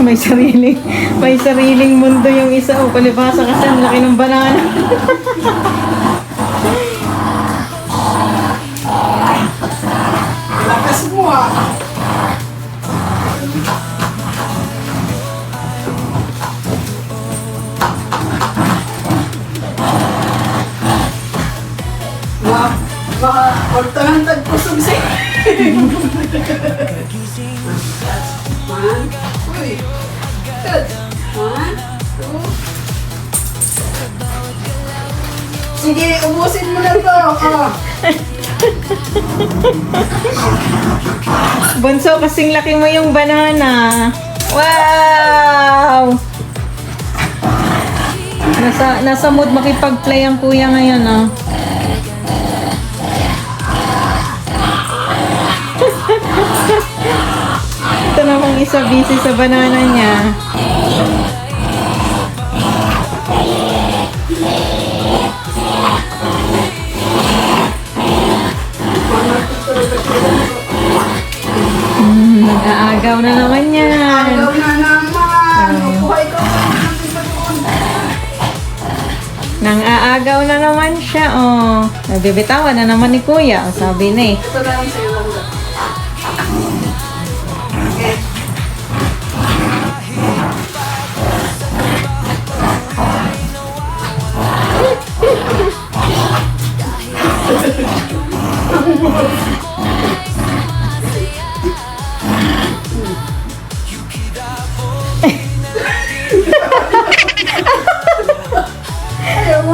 May sariling mundo yung isa. O, palibasa kasi ang laki ng banana. Lakas mo ah. Magtangan tagpusog siya. One, uy. Good. One, two. Sige, ubusin mo na to. Bunso, kasing laki mo yung banana. Wow! Nasa mood makipag-play ang kuya ngayon, oh. Ito namang isa busy sa banana niya. Nag-aagaw na naman yan. Agaw na naman. Buhay ko. Nang-aagaw na naman siya, oh. Nabibitawan na naman ni kuya, oh, sabi na eh. Ito na lang sa'yo lang. Okay.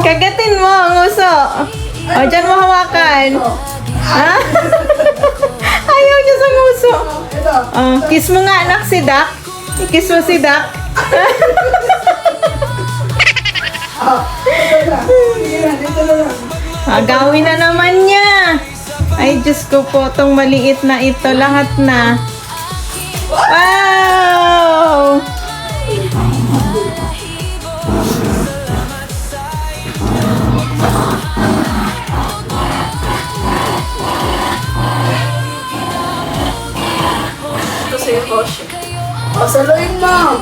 Kagatin mo ang uso. O, dyan mo hawakan. Ha? Ayaw niya sa nguso. Ito. Kiss mo nga anak si Dak. Kiss mo si Dak. Ito na. Sige na, dito na lang. Agawin na naman niya. Ay, Diyos ko po, itong maliit na ito, lahat na. Wow! Ito sa'yo, Kosh. O, saluin mo.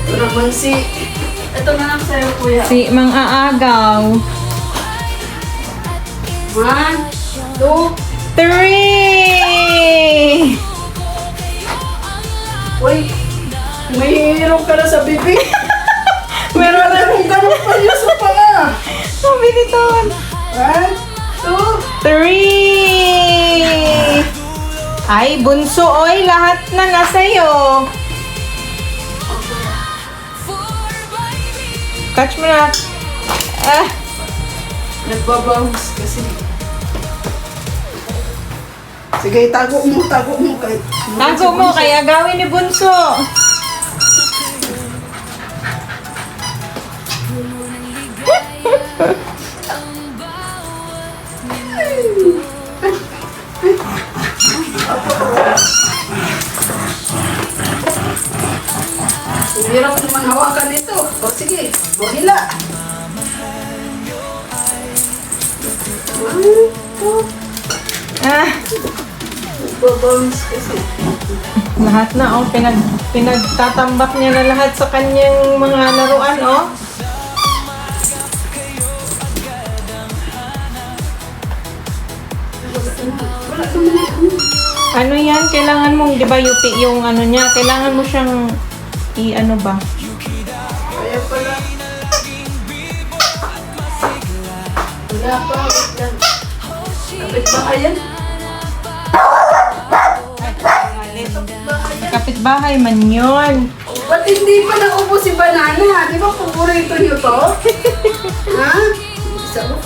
Ito naman si... Ito na lang sa'yo, kuya. Si Mang Aagaw. 1, 2, 3! uy. May hirong ka na sa bibig. Meron na. Kung ganun pa niya sa panga. Sabi nito. 1, 2, 3! Ay, bunso, oy, lahat na nasa'yo. Catch mo na. nagbabounce kasi. Sige, tago mo kay. Tago mo, kaya gawin ni bunso. Hirap naman hawakan ito. O sige, hila. 1, 2, nagbabounce kasi. Lahat na, oh, pinagtatambak niya na lahat sa kanyang mga laruan, oh. Wala naman. Ano yan? Kailangan mong, di ba, yung ano niya, kailangan mo siyang ano ba? Kaya pala. Wala pa, wait lang. Kapit ba kayan? Kapitbahay man yun. Ba't hindi pa naubos si Banana? Di ba paborito niyo to? Ha? Isa mo.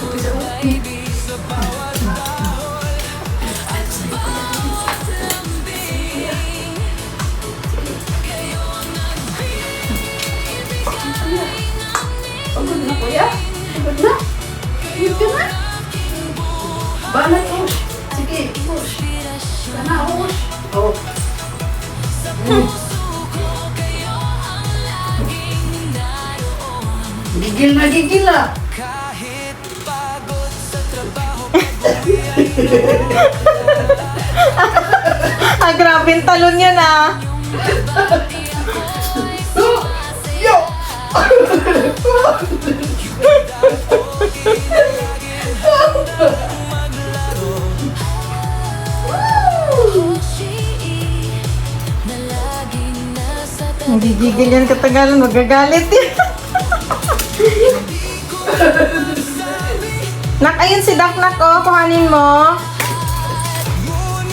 Pagod na, kuya? Pagod na? Pagod ka na? Banat, push. Sige, push. Kana, push. Oh. Gigil na gigil ah. Ah, grabe yung talon yan ah. Yo! Nagigigil yan katagalan, magagalit yan. Nak, ayun si Dak, Nak, oh, kuhanin mo.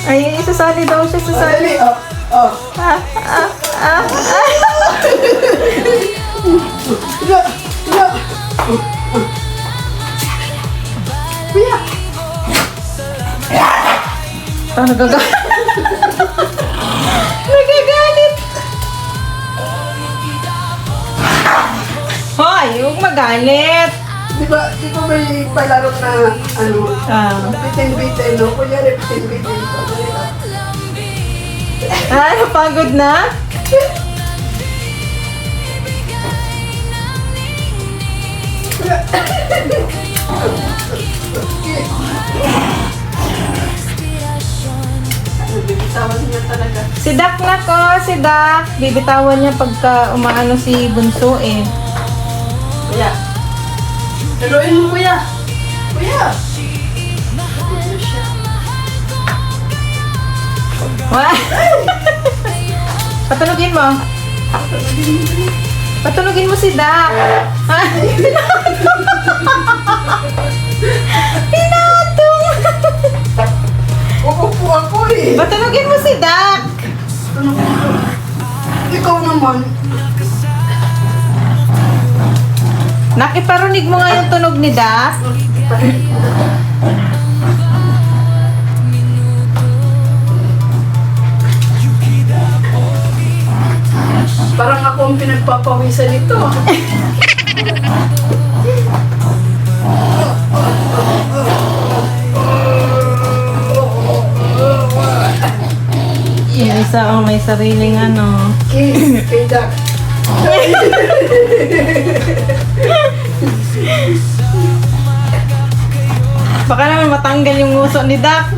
Ay, isasali daw siya, sasali. Dali, oh. Oh. Ah, ah, ah, ah. Ya, ya. Kuya. Ah, nagagalit. Nagagalit. Hoy, huwag magalit. Di ba may palaro na ano? Ah. Bitin-bitin, no? Kunyari, bitin-bitin. Ah, napagod na? Bibitawan niya talaga. Si Dak, Nak, oh, si Dak. Bibitawan niya pagka umaano si Bunso eh. Kuya. Haluin mo, kuya. Kuya. Wah. Patulugin mo. Patulugin mo si Dak. Ah, pinatong. Uupo ako eh. Patulugin mo si Dak. Ikaw naman. Nakiparinig mo nga yung tunog ni Dak. Parang ako ang pinagpapawisan nito. Yung isa, oh, may sariling ano. Kiss, kay Jack. Baka naman matanggal yung nguso ni Dak.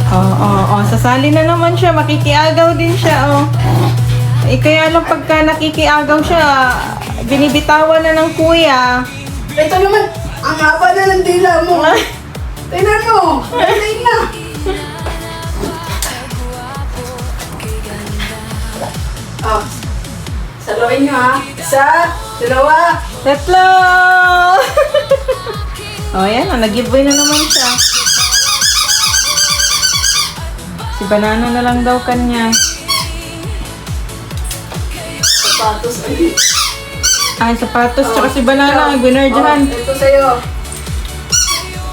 Oo, sasali na naman siya. Makikiagaw din siya, oh. Eh, kaya lang pagka nakikiagaw siya, binibitawan na ng kuya. Ito naman, ang haba na ng dila mo. Tingnan mo, tingnan na. Oh, saluhin nyo ha. Isa, dalawa. Tatlo! Oh, yan, nag-giveaway na naman siya. Si Banana na lang daw kanya. Sapatos. Ay. Ay, sapatos, tsaka si Banana, ang binardyahan. Oh, ito sa'yo.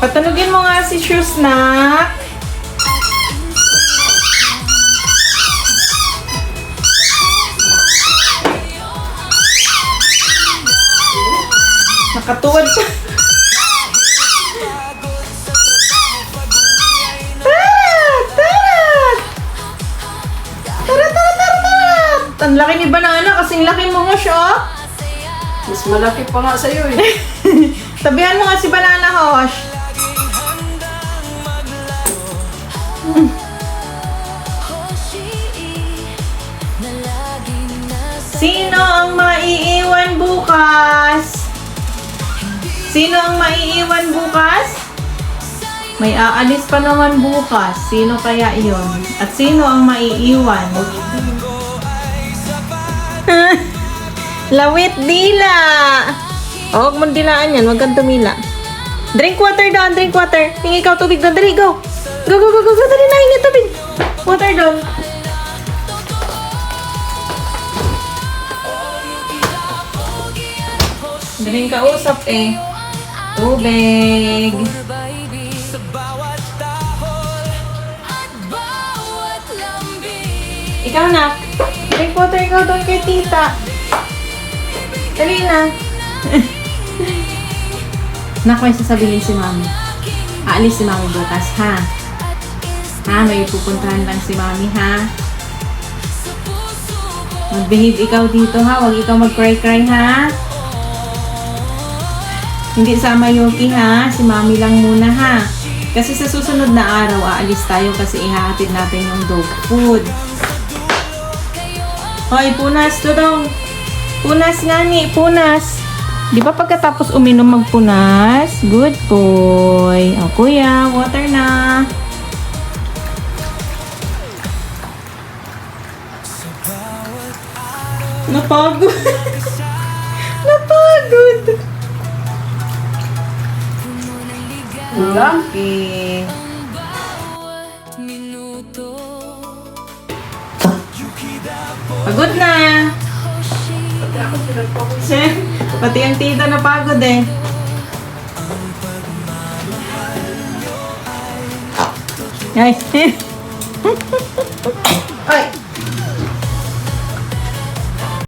Patanugin mo nga si Shoes, Nak. Nakatuwad pa. Tara! Ang laki ni Banana, kasing laki mo nga siya. Mas malaki pa nga sa'yo eh. Sabihan mo nga si Banana, Hosh. Sino ang maiiwan bukas? Sino ang maiiwan bukas? May aalis pa naman bukas. Sino kaya iyon? At sino ang maiiwan? Lawit dila! Oh, huwag mong dilaan yan. Huwag kang tumila. Drink water doon. Drink water. Hingi ikaw tubig doon. Dali, go! Go! Dali na, hingi tubig. Water doon. Daling kausap eh. Tubig. Ikaw na. Drink water ikaw doon kay tita. Dali na. Naku, may sasabihin si mami. Aalis si mami bukas, ha? Ha? May pupuntahan lang si mami, ha? Mag-behave ikaw dito, ha? Huwag ikaw mag-cry-cry, ha? Hindi sama Yuki ha. Si Mami lang muna ha. Kasi sa susunod na araw, aalis tayo kasi ihahatid natin yung dog food. Hoy, punas to daw. Punas nga ni, punas. Di ba pagkatapos uminom magpunas? Good boy. O kuya, water na. Napagod. Napagod. Ulam. Okay. Pagod na. Pati ako pinagpapos. Pati ang tita napagod eh. Ay. Ay!